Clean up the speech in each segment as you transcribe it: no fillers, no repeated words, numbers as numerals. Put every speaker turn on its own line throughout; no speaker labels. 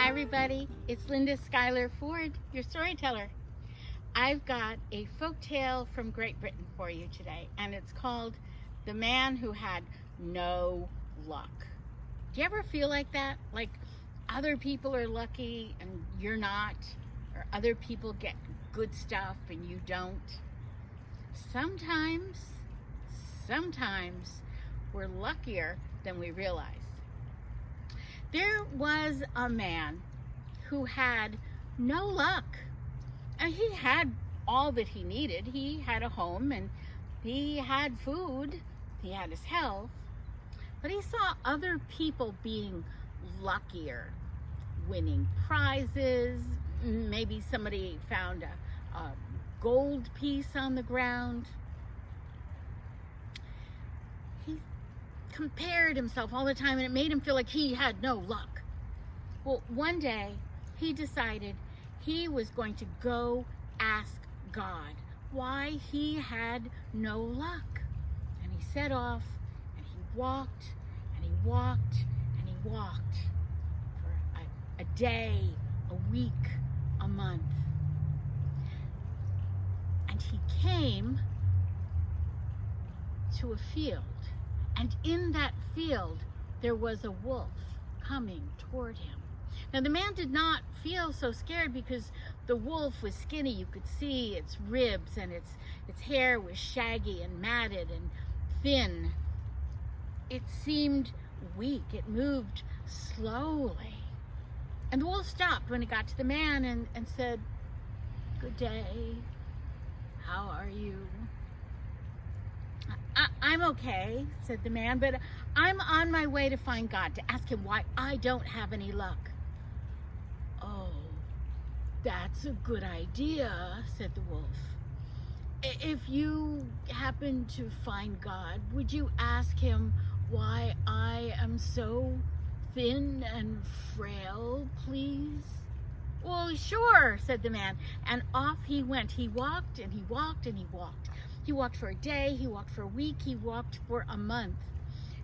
Hi everybody, it's Linda Schuyler Ford, your storyteller. I've got a folk tale from Great Britain for you today, and it's called The Man Who Had No Luck. Do you ever feel like that? Like other people are lucky and you're not? Or other people get good stuff and you don't? Sometimes we're luckier than we realize. There was a man who had no luck. And he had all that he needed. He had a home and he had food. He had his health. But he saw other people being luckier, winning prizes. Maybe somebody found a gold piece on the ground. He compared himself all the time, and it made him feel like he had no luck. Well, one day he decided he was going to go ask God why he had no luck. And he set off and he walked and he walked and he walked for a day, a week, a month. And he came to a field. And in that field, there was a wolf coming toward him. Now, the man did not feel so scared because the wolf was skinny. You could see its ribs, and its hair was shaggy and matted and thin. It seemed weak. It moved slowly. And the wolf stopped when it got to the man and said, "Good day. How are you?" I'm okay, said the man, but I'm on my way to find God, to ask him why I don't have any luck. "Oh, that's a good idea," said the wolf. "If you happen to find God, would you ask him why I am so thin and frail, please?" "Well, sure," said the man, and off he went. He walked and he walked and he walked. He walked for a day, he walked for a week, he walked for a month.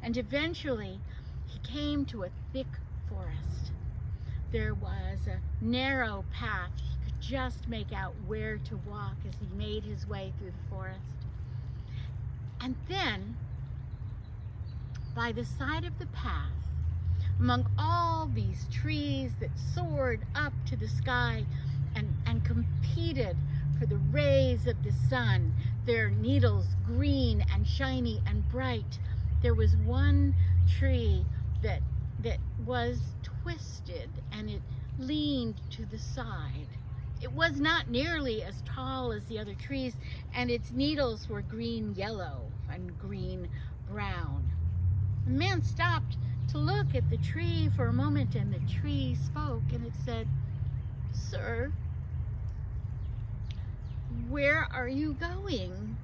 And eventually, he came to a thick forest. There was a narrow path. He could just make out where to walk as he made his way through the forest. And then, by the side of the path, among all these trees that soared up to the sky and competed for the rays of the sun, their needles green and shiny and bright, there was one tree that was twisted, and it leaned to the side. It was not nearly as tall as the other trees, and its needles were green-yellow and green-brown. The man stopped to look at the tree for a moment, and the tree spoke, and it said, "Sir, where are you going?"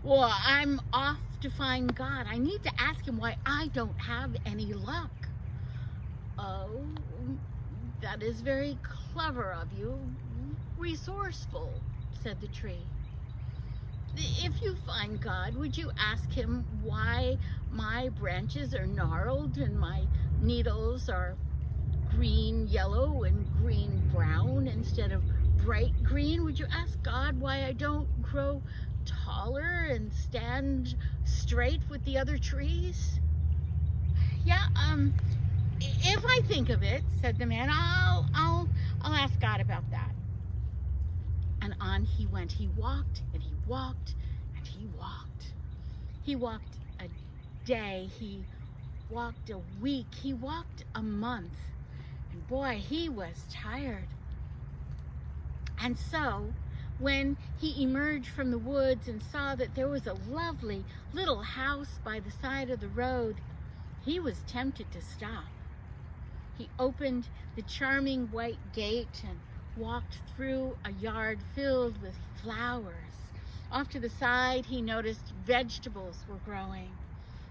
"Well, I'm off to find God. I need to ask him why I don't have any luck." "Oh, that is very clever of you. Resourceful," said the tree. "If you find God, would you ask him why my branches are gnarled and my needles are green yellow and green brown instead of bright green? Would you ask God why I don't grow taller and stand straight with the other trees?" "Yeah, if I think of it," said the man, I'll ask God about that." And on he went. He walked and he walked and he walked. He walked a day. He walked a week. He walked a month. And boy, he was tired. And so, when he emerged from the woods and saw that there was a lovely little house by the side of the road, he was tempted to stop. He opened the charming white gate and walked through a yard filled with flowers. Off to the side, he noticed vegetables were growing.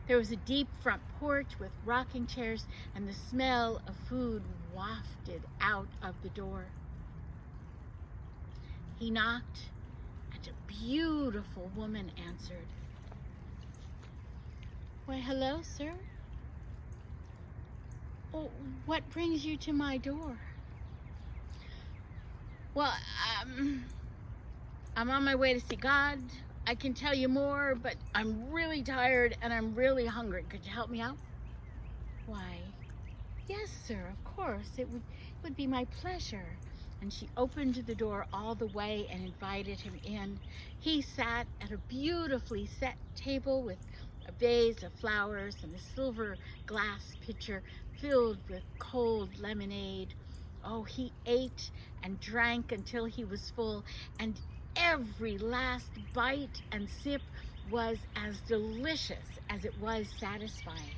There was a deep front porch with rocking chairs, and the smell of food wafted out of the door. He knocked, and a beautiful woman answered. "Why, hello, sir. "Oh, what brings you to my door?" "Well, I'm on my way to see God. I can tell you more, but I'm really tired and I'm really hungry. Could you help me out?" "Why, yes, sir, of course. It would be my pleasure." And she opened the door all the way and invited him in. He sat at a beautifully set table with a vase of flowers and a silver glass pitcher filled with cold lemonade. Oh, he ate and drank until he was full, and every last bite and sip was as delicious as it was satisfying.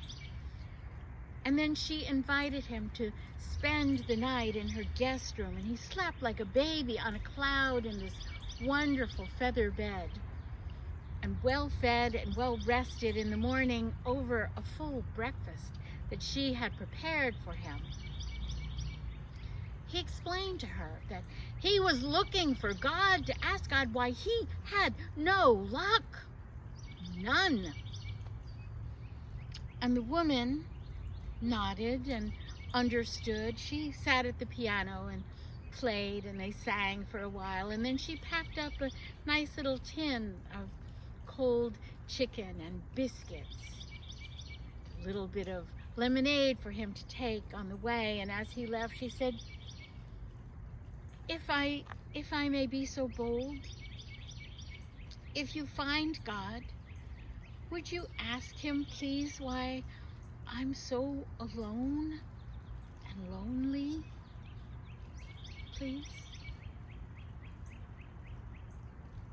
And then she invited him to spend the night in her guest room, and he slept like a baby on a cloud in this wonderful feather bed, and well fed and well rested in the morning over a full breakfast that she had prepared for him. He explained to her that he was looking for God, to ask God why he had no luck. None. And the woman nodded and understood. She sat at the piano and played, and they sang for a while, and then she packed up a nice little tin of cold chicken and biscuits, a little bit of lemonade for him to take on the way. And as he left, she said, if I may be so bold, if you find God, would you ask him, please, why I'm so alone and lonely, please?"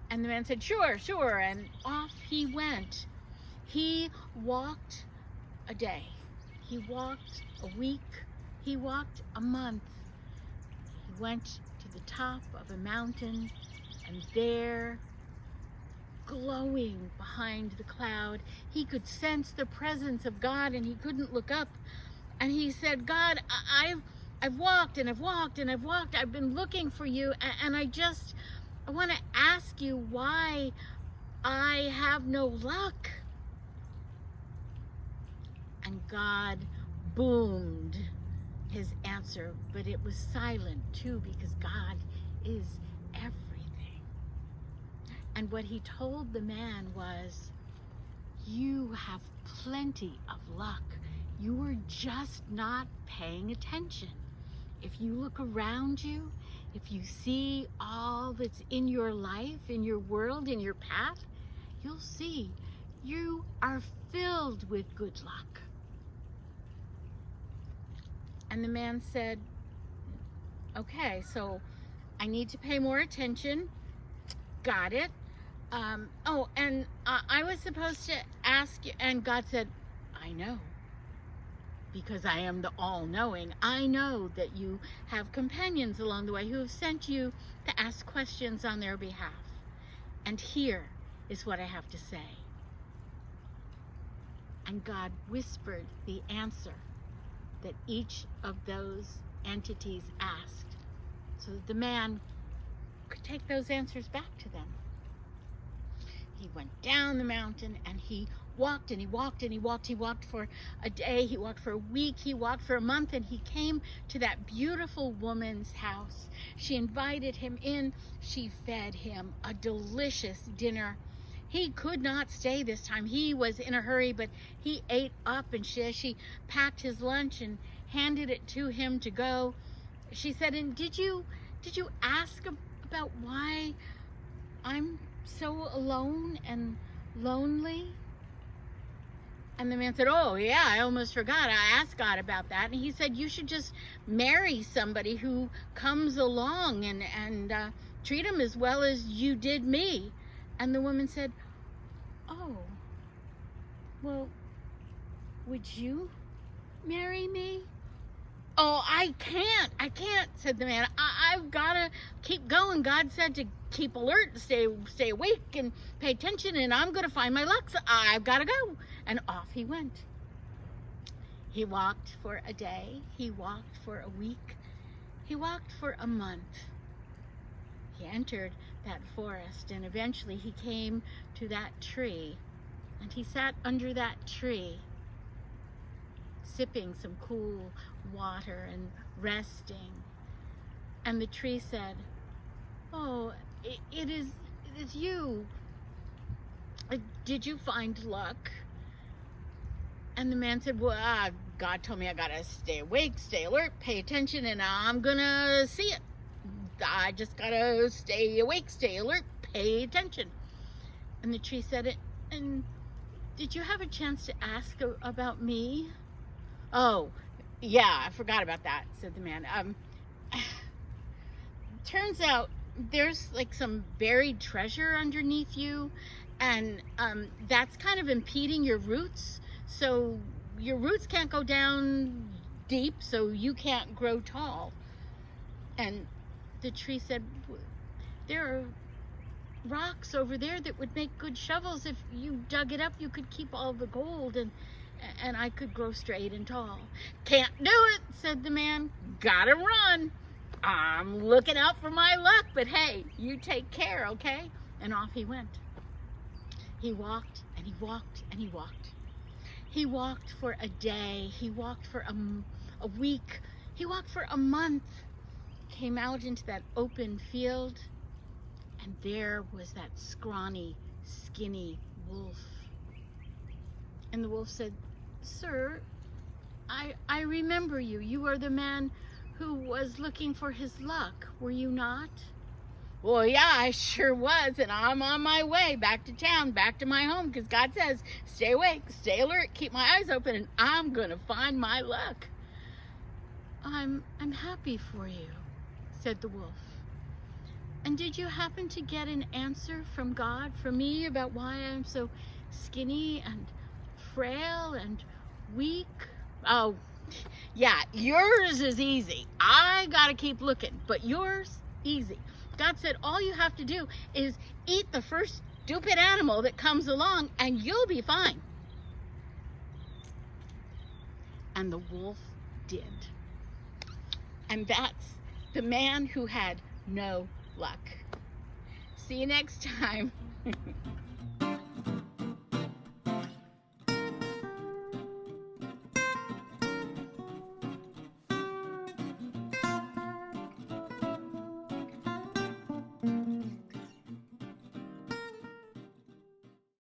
And the man said, sure, and off he went. He walked a day, he walked a week, he walked a month. He went to the top of a mountain, and there, glowing behind the cloud, he could sense the presence of God, and he couldn't look up. And he said, "God, I've walked and I've walked and I've walked. I've been looking for you, and I want to ask you why I have no luck." And God boomed his answer, but it was silent too, because God is everything. And what he told the man was, "You have plenty of luck. You are just not paying attention. If you look around you, if you see all that's in your life, in your world, in your path, you'll see you are filled with good luck." And the man said, "Okay, so I need to pay more attention. Got it. And I was supposed to ask you," and God said, "I know, because I am the all-knowing. I know that you have companions along the way who have sent you to ask questions on their behalf. And here is what I have to say." And God whispered the answer that each of those entities asked, so that the man could take those answers back to them. He went down the mountain, and he walked and he walked and he walked. He walked for a day, he walked for a week, he walked for a month, and he came to that beautiful woman's house. She invited him in. She fed him a delicious dinner. He could not stay this time. He was in a hurry, but he ate up, and she packed his lunch and handed it to him to go. She said, "And did you ask about why I'm so alone and lonely?" And the man said, "Oh yeah, I almost forgot. I asked God about that." And he said, "You should just marry somebody who comes along and treat him as well as you did me." And the woman said, "Oh, well, would you marry me?" "Oh, I can't, said the man. I've got to keep going. God said to keep alert, stay awake and pay attention, and I'm going to find my luck, so I've got to go." And off he went. He walked for a day, he walked for a week, he walked for a month. He entered that forest, and eventually he came to that tree, and he sat under that tree, sipping some cool water and resting. And the tree said, "Oh, it is you. Did you find luck?" And the man said, "Well, God told me I gotta stay awake, stay alert, pay attention, and I'm gonna see it. I just gotta stay awake, stay alert, pay attention." And the tree said, "And did you have a chance to ask about me?" "Oh, yeah, I forgot about that," said the man. Turns out there's like some buried treasure underneath you, and that's kind of impeding your roots. So your roots can't go down deep, so you can't grow tall." And the tree said, "There are rocks over there that would make good shovels. If you dug it up, you could keep all the gold, and I could grow straight and tall." "Can't do it," said the man. "Gotta run. I'm looking out for my luck, but hey, you take care, okay?" And off he went. He walked and he walked and he walked. He walked for a day. He walked for a week. He walked for a month. Came out into that open field, and there was that scrawny, skinny wolf. And the wolf said, "Sir, I remember you. You are the man who was looking for his luck, were you not?" "Well, yeah, I sure was, and I'm on my way back to town, back to my home, because God says, stay awake, stay alert, keep my eyes open, and I'm gonna find my luck." I'm happy for you," said the wolf. "And did you happen to get an answer from God for me about why I'm so skinny and frail and weak?" "Oh, yeah, yours is easy. I gotta keep looking, but yours, easy. God said all you have to do is eat the first stupid animal that comes along and you'll be fine." And the wolf did. And that's the man who had no luck. See you next time.